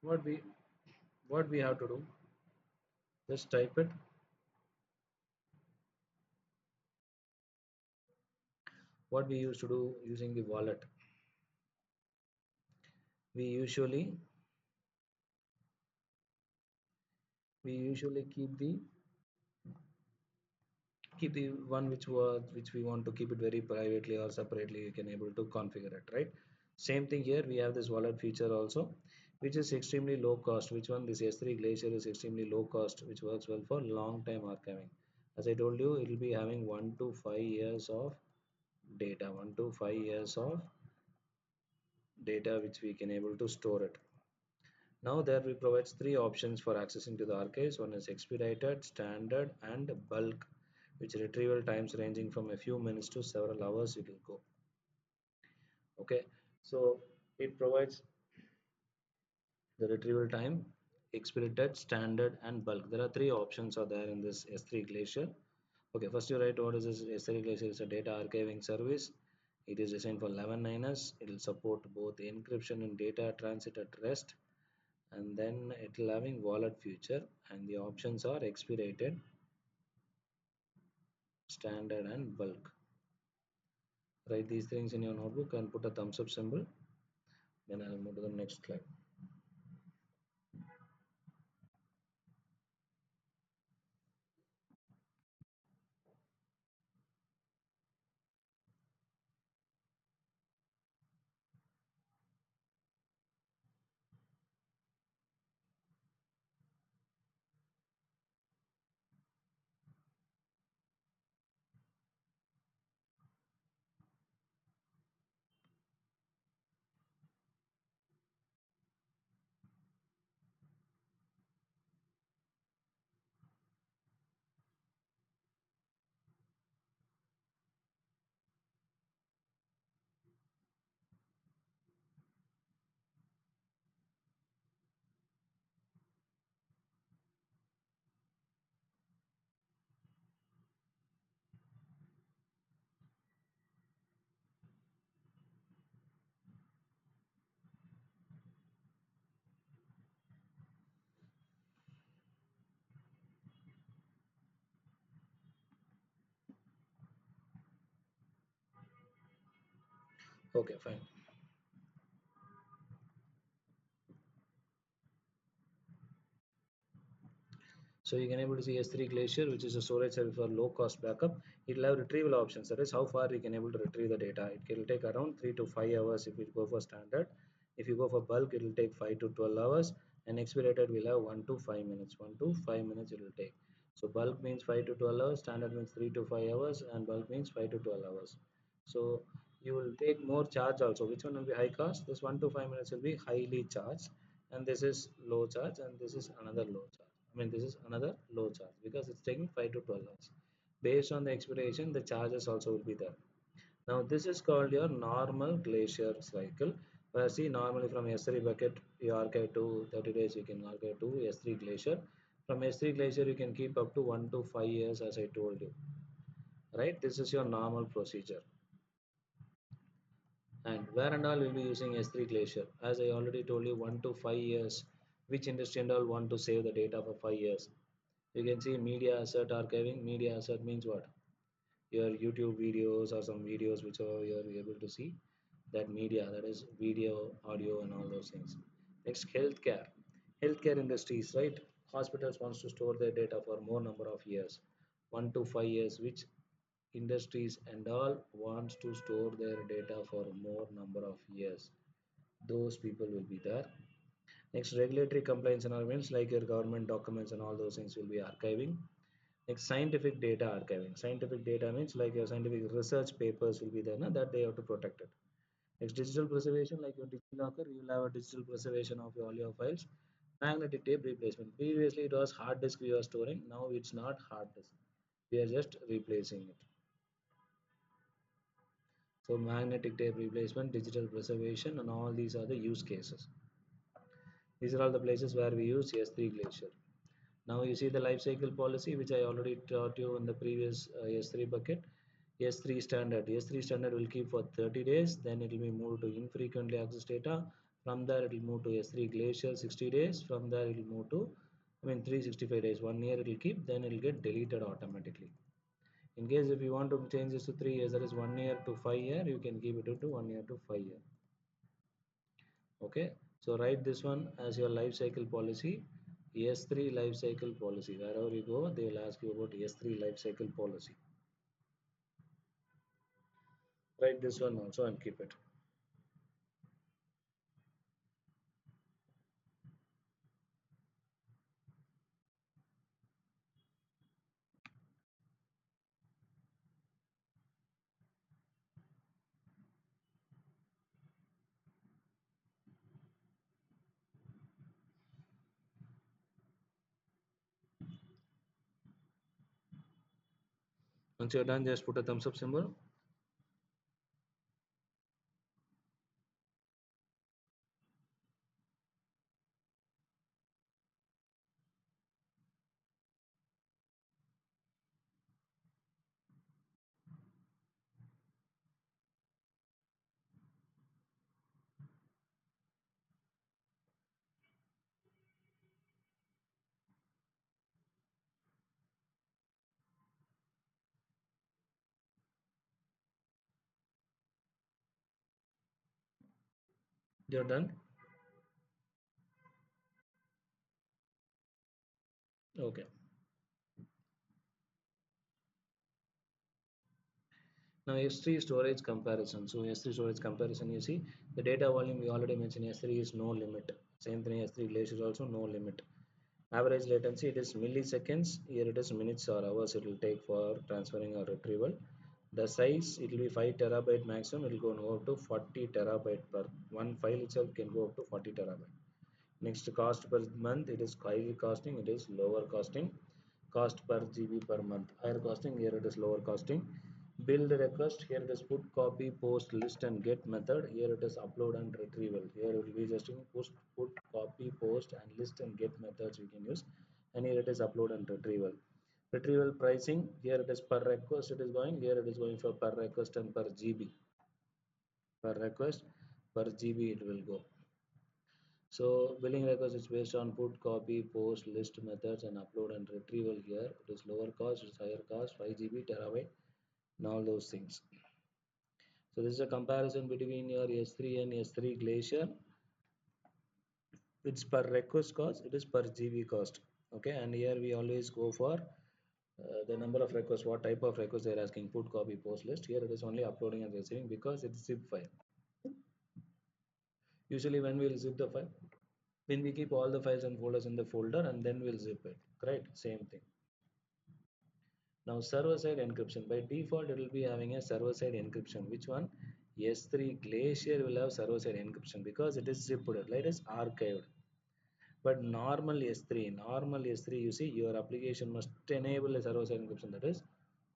what we what we have to do, just type it. What we used to do using the wallet, we usually we usually keep the one which we want to keep it very privately or separately. You can able to configure it, right? Same thing here, we have this wallet feature also, which is extremely low cost. Which one? This S3 Glacier is extremely low cost, which works well for long time archiving. As I told you, it will be having 1 to 5 years of data, 1 to 5 years of data which we can able to store it. Now there we provides three options for accessing to the archives. One is expedited, standard, and bulk, which retrieval times ranging from a few minutes to several hours it will go. Okay, so it provides the retrieval time, expedited, standard, and bulk. There are three options are there in this S3 Glacier. Okay, first you write what is this S3 Glacier is a data archiving service. It is designed for 11 It will support both encryption and data transit at rest, and then it will having wallet feature, and the options are expedited, standard, and bulk. Write these things in your notebook and put a thumbs up symbol. Then I'll move to the next slide. Okay, fine. So you can able to see S3 Glacier, which is a storage service for low cost backup. It will have retrieval options. That is how far you can able to retrieve the data. It will take around 3 to 5 hours if you go for standard. If you go for bulk, it will take 5 to 12 hours. And expedited will have 1 to 5 minutes. 1 to 5 minutes it will take. So bulk means 5 to 12 hours, standard means 3 to 5 hours, and bulk means 5 to 12 hours. So you will take more charge also. Which one will be high cost? This 1 to 5 minutes will be highly charged, and this is low charge, and this is another low charge. I mean, this is another low charge because it's taking 5 to 12 hours. Based on the expectation, the charges also will be there. Now, this is called your normal glacier cycle. Where see, normally from S3 bucket, you archive to 30 days, you can archive to S3 glacier. From S3 glacier, you can keep up to 1 to 5 years, as I told you. Right? This is your normal procedure. And where and all will be using S3 Glacier. As I already told you, 1 to 5 years. Which industry and all want to save the data for 5 years? You can see media asset archiving. Media asset means what? Your YouTube videos or some videos which are you're able to see. That media, that is video, audio, and all those things. Next, healthcare. Healthcare industries, right? Hospitals wants to store their data for more number of years, 1 to 5 years, which industries and all wants to store their data for more number of years. Those people will be there. Next, regulatory compliance environments like your government documents and all those things will be archiving. Next, scientific data archiving. Scientific data means like your scientific research papers will be there, na, that they have to protect it. Next, digital preservation, like your DigiLocker, you will have a digital preservation of all your files. Magnetic tape replacement. Previously, it was hard disk we are storing. Now it's not hard disk. We are just replacing it. So magnetic tape replacement, digital preservation, and all these are the use cases. These are all the places where we use S3 Glacier. Now you see the life cycle policy, which I already taught you in the previous S3 bucket. S3 standard. S3 standard will keep for 30 days. Then it will be moved to infrequently access data. From there, it will move to S3 Glacier 60 days. From there, it will move to, 365 days. 1 year it will keep, then it will get deleted automatically. In case if you want to change this to 3 years, that is 1 year to 5 year, you can keep it to 1 year to 5 year. Okay, so write this one as your life cycle policy. S3 life cycle policy. Wherever you go, they will ask you about S3 life cycle policy. Write this one also and keep it. Once you're done, just put a thumbs up symbol. You're done. Okay. Now S3 storage comparison. So S3 storage comparison, you see the data volume we already mentioned. S3 is no limit. Same thing, S3 Glacier is also no limit. Average latency, it is milliseconds. Here it is minutes or hours it will take for transferring or retrieval. The size, it will be 5 terabyte maximum. It will go up to 40 terabyte per one file itself can go up to 40 terabyte. Next, cost per month, it is highly costing, it is lower costing. Cost per GB per month, higher costing, here it is lower costing. Build request, here it is put, copy, post, list and get method. Here it is upload and retrieval. Here it will be just put, copy, post and list and get methods we can use. And here it is upload and retrieval. Retrieval pricing, here it is per request it is going, here it is going for per request and per GB. Per request, per GB it will go. So billing records is based on put, copy, post, list methods and upload and retrieval here. It is lower cost, it's higher cost, 5 GB, terabyte, and all those things. So this is a comparison between your S3 and S3 Glacier. It's per request cost, it is per GB cost. Okay, and here we always go for the number of requests, what type of requests they're asking, put, copy, post, list. Here it is only uploading and receiving because it's zip file. Usually when we'll zip the file, when we keep all the files and folders in the folder and then we'll zip it, right? Same thing. Now server-side encryption. By default, it will be having a server-side encryption. Which one? S3 Glacier will have server-side encryption because it is zipped, like it is archived. But normal S3, you see, your application must enable a server-side encryption. That is,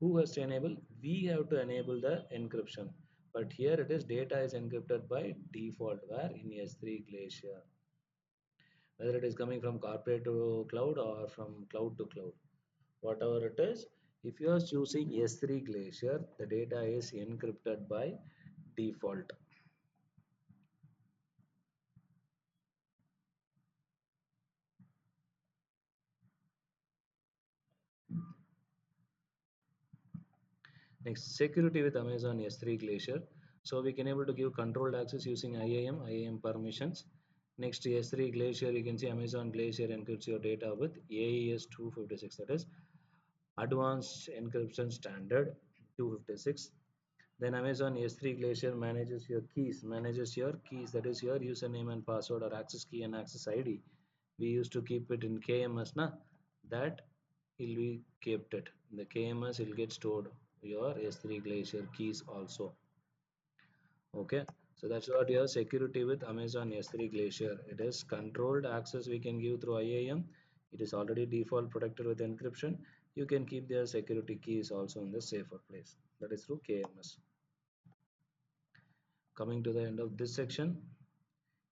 who has to enable? We have to enable the encryption. But here it is data is encrypted by default, where in S3 Glacier. Whether it is coming from corporate to cloud or from cloud to cloud, whatever it is, if you are choosing S3 Glacier, the data is encrypted by default. Next, security with Amazon S3 Glacier. So we can able to give controlled access using IAM permissions. Next, S3 Glacier, you can see Amazon Glacier encrypts your data with AES 256, that is Advanced Encryption Standard 256. Then Amazon S3 Glacier manages your keys, that is your username and password or access key and access ID. We used to keep it in KMS, na? That will be kept it. The KMS will get stored your S3 Glacier keys also. Okay, so that's what your security with Amazon S3 Glacier. It is controlled access we can give through IAM. It is already default protected with encryption. You can keep their security keys also in the safer place. That is through KMS. Coming to the end of this section.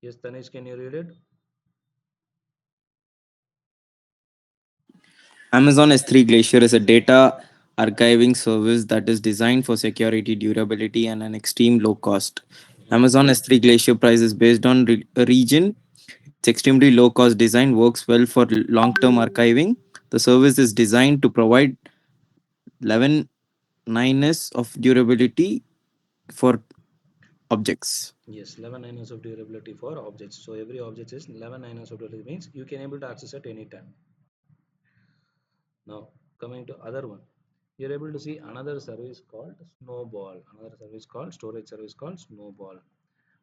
Yes, Tanish, can you read it? Amazon S3 Glacier is a data archiving service that is designed for security, durability, and an extreme low cost. Amazon S3 Glacier price is based on region. Its extremely low cost design works well for long term archiving. The service is designed to provide 11 9s of durability for objects. Yes, 11 nines of durability for objects. So every object is 11 nines of durability means you can able to access at any time. Now coming to other one, you're able to see another service called Snowball. Another service called storage service called Snowball.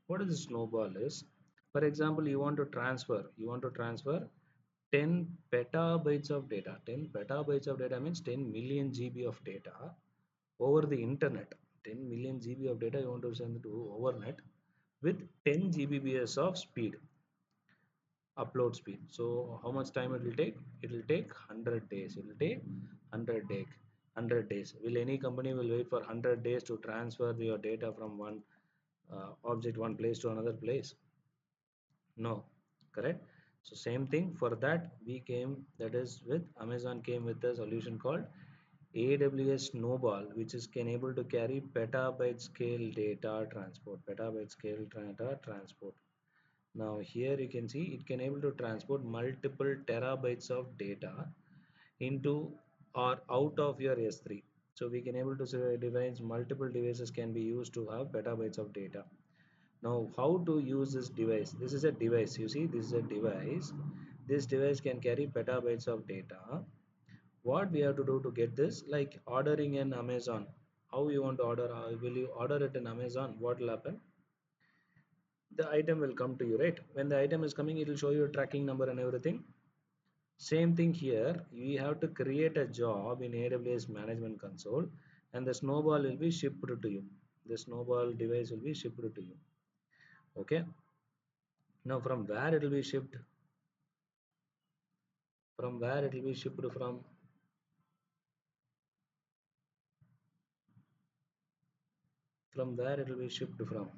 What is a Snowball is? For example, you want to transfer 10 petabytes of data. 10 petabytes of data means 10 million GB of data over the internet. 10 million GB of data you want to send to overnet with 10 Gbps of speed, upload speed. So how much time it will take? It will take 100 days. It will take 100 days. Will any company will wait for 100 days to transfer your data from one object, one place to another place? No, correct. So same thing for that we came, that is with Amazon came with a solution called AWS Snowball, which is can able to carry petabyte scale data transport. Petabyte scale data transport. Now here you can see it can able to transport multiple terabytes of data into or out of your S3. So we can able to say device multiple devices can be used to have petabytes of data. Now how to use this device? This is a device. You see this is a device. This device can carry petabytes of data. What we have to do to get this, like ordering in Amazon. How you want to order? Will you order it in Amazon? What will happen? The item will come to you, right? When the item is coming, it will show you a tracking number and everything. Same thing here, we have to create a job in AWS management console, and the Snowball will be shipped to you. The Snowball device will be shipped to you. Okay. Now from where it will be shipped? From where it will be shipped from? From where it will be shipped from?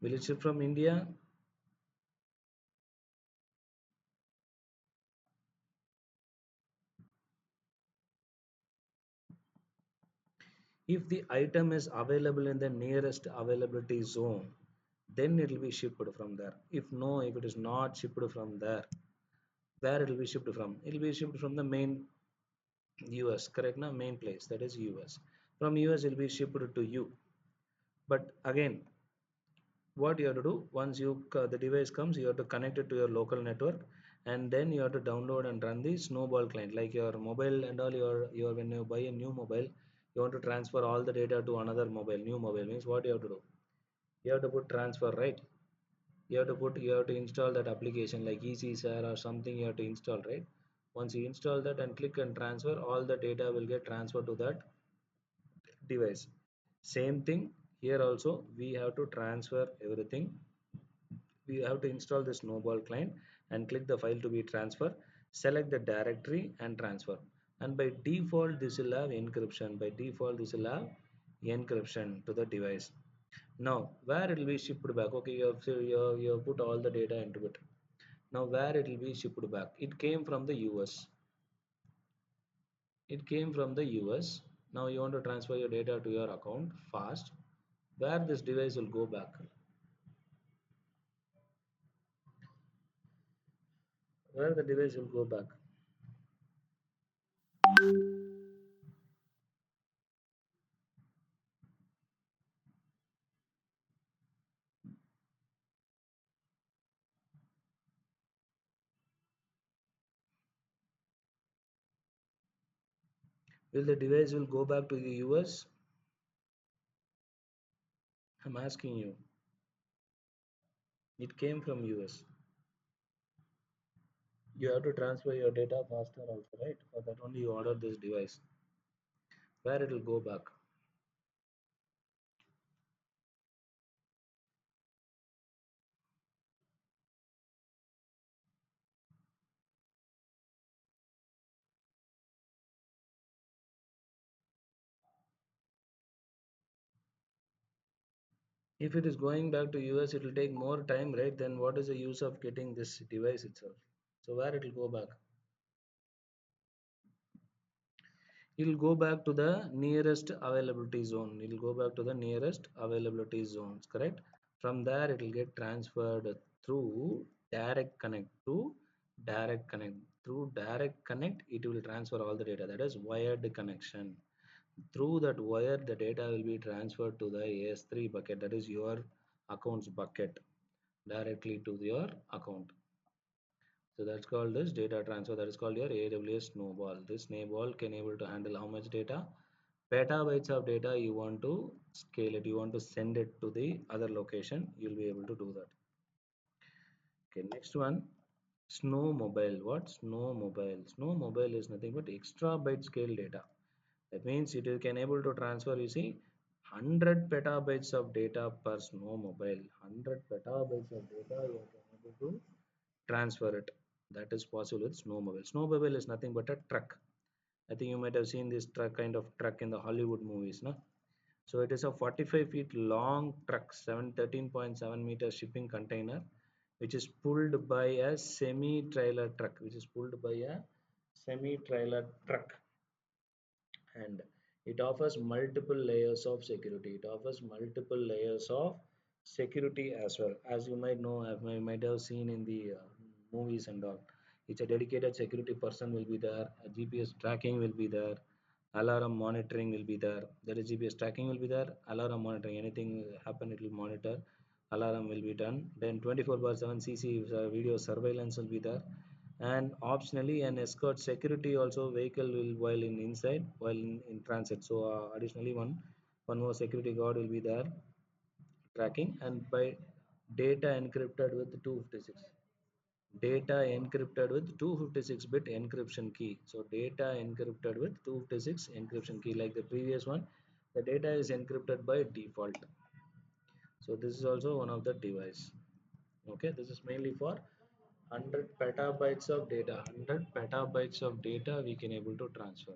Will it ship from India? If the item is available in the nearest availability zone, then it will be shipped from there. If no, if it is not shipped from there, where it will be shipped from? It will be shipped from the main US, correct? Now, main place, that is US. From US, it will be shipped to you. But again, what you have to do, once the device comes, you have to connect it to your local network, and then you have to download and run the Snowball client, like your mobile and all. Your When you buy a new mobile, you want to transfer all the data to another mobile. New mobile means what you have to do? You have to put transfer, right? You have to install that application like EasyShare or something. You have to install, right? Once you install that and click and transfer, all the data will get transferred to that device. Same thing here also, we have to transfer everything. We have to install this Snowball client and click the file to be transferred. Select the directory and transfer. And by default, this will have encryption. By default, this will have encryption to the device. Now, where it will be shipped back? Okay, you have put all the data into it. Now, where it will be shipped back? It came from the US. It came from the US. Now, you want to transfer your data to your account fast. Where this device will go back? Where the device will go back? Will the device will go back to the US? I'm asking you. It came from US. You have to transfer your data faster also, right? For that only you order this device. Where it will go back? If it is going back to US, it will take more time, right? Then what is the use of getting this device itself? So where it will go back? It'll go back to the nearest availability zone. It'll go back to the nearest availability zones, correct? From there, it will get transferred through direct connect to direct connect. Through direct connect, it will transfer all the data. That is wired connection. Through that wire, the data will be transferred to the AS3 bucket. That is your accounts bucket directly to your account. So that's called this data transfer. That is called your AWS Snowball. This Snowball can able to handle how much data? Petabytes of data you want to scale it. You want to send it to the other location. You'll be able to do that. Okay, next one, Snowmobile. What? Snowmobile. Snowmobile is nothing but extra byte scale data. That means it can able to transfer, you see, 100 petabytes of data per Snowmobile. 100 petabytes of data you can able to transfer it. That is possible with Snowmobile. Snowmobile is nothing but a truck. I think you might have seen this truck kind of truck in the Hollywood movies, no? So it is a 45 feet long truck, 13.7 meter shipping container, which is pulled by a semi-trailer truck, and it offers multiple layers of security. It offers multiple layers of security as well. As you might know, you might have seen in the movies and all, it's a dedicated security person will be there, a GPS tracking will be there, alarm monitoring will be there. There is GPS tracking will be there, alarm monitoring, anything happen it will monitor, alarm will be done. Then 24/7 CC video surveillance will be there, and optionally an escort security also vehicle will while in inside while in transit. So additionally one more security guard will be there tracking, and by data encrypted with 256 data encrypted with 256 bit encryption key. So data encrypted with 256 encryption key, like the previous one, the data is encrypted by default. So this is also one of the device. Okay, this is mainly for 100 petabytes of data. 100 petabytes of data we can able to transfer.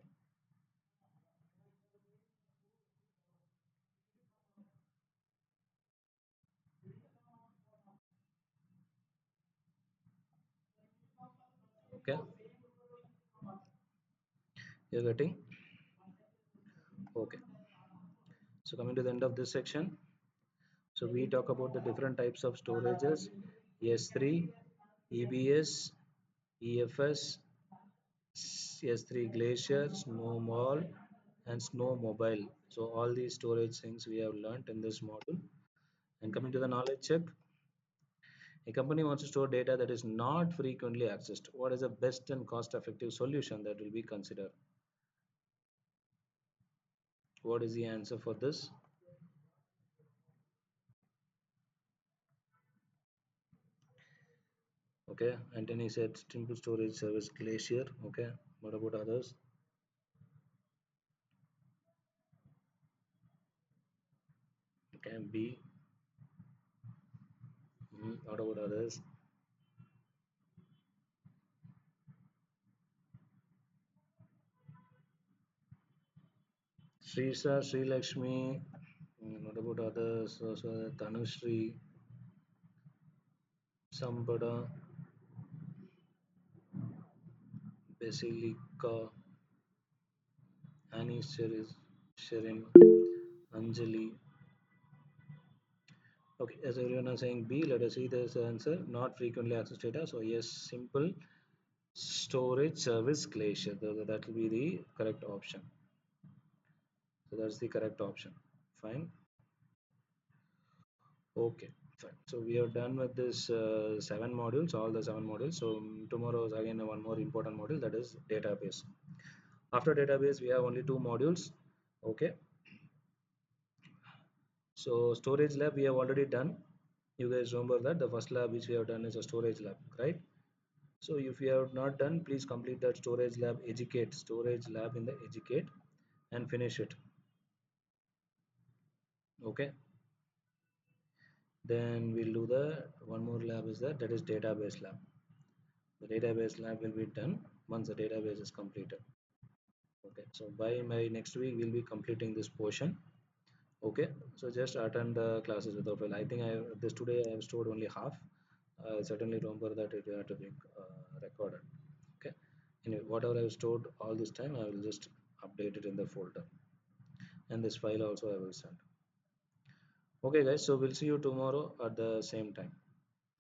Okay, you're getting. Okay, so coming to the end of this section, so we talk about the different types of storages: S3, EBS, EFS, S3 Glacier, Snowball, and Snowmobile. So all these storage things we have learned in this module. And coming to the knowledge check, a company wants to store data that is not frequently accessed. What is the best and cost-effective solution that will be considered? What is the answer for this? Okay, Anthony said simple storage service Glacier. Okay, what about others? Okay, B. What about others? Srisa, Sri Lakshmi. What about others? So Tanushree, Sampada, Basilica, Annie Sherin, Anjali. Okay, as everyone is saying B, let us see this answer. Not frequently accessed data. So yes, simple storage service Glacier. That will be the correct option. So that's the correct option. Fine. Okay. Fine. So we are done with this seven modules, all the seven modules. So tomorrow is again one more important module, that is database. After database, we have only two modules. Okay. So storage lab we have already done. You guys remember that the first lab which we have done is a storage lab, right? So if you have not done, please complete that storage lab educate, storage lab in the educate, and finish it. Okay. Then we'll do the one more lab is that is database lab. The database lab will be done once the database is completed. Okay. So by my next week we'll be completing this portion. Okay. So just attend the classes without fail. I think I this today I have stored only half. I certainly remember that it had to be recorded. Okay. Anyway, whatever I've stored all this time, I will just update it in the folder, and this file also I will send. Okay guys, so we'll see you tomorrow at the same time.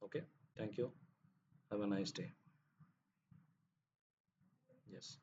Okay, thank you, have a nice day. Yes.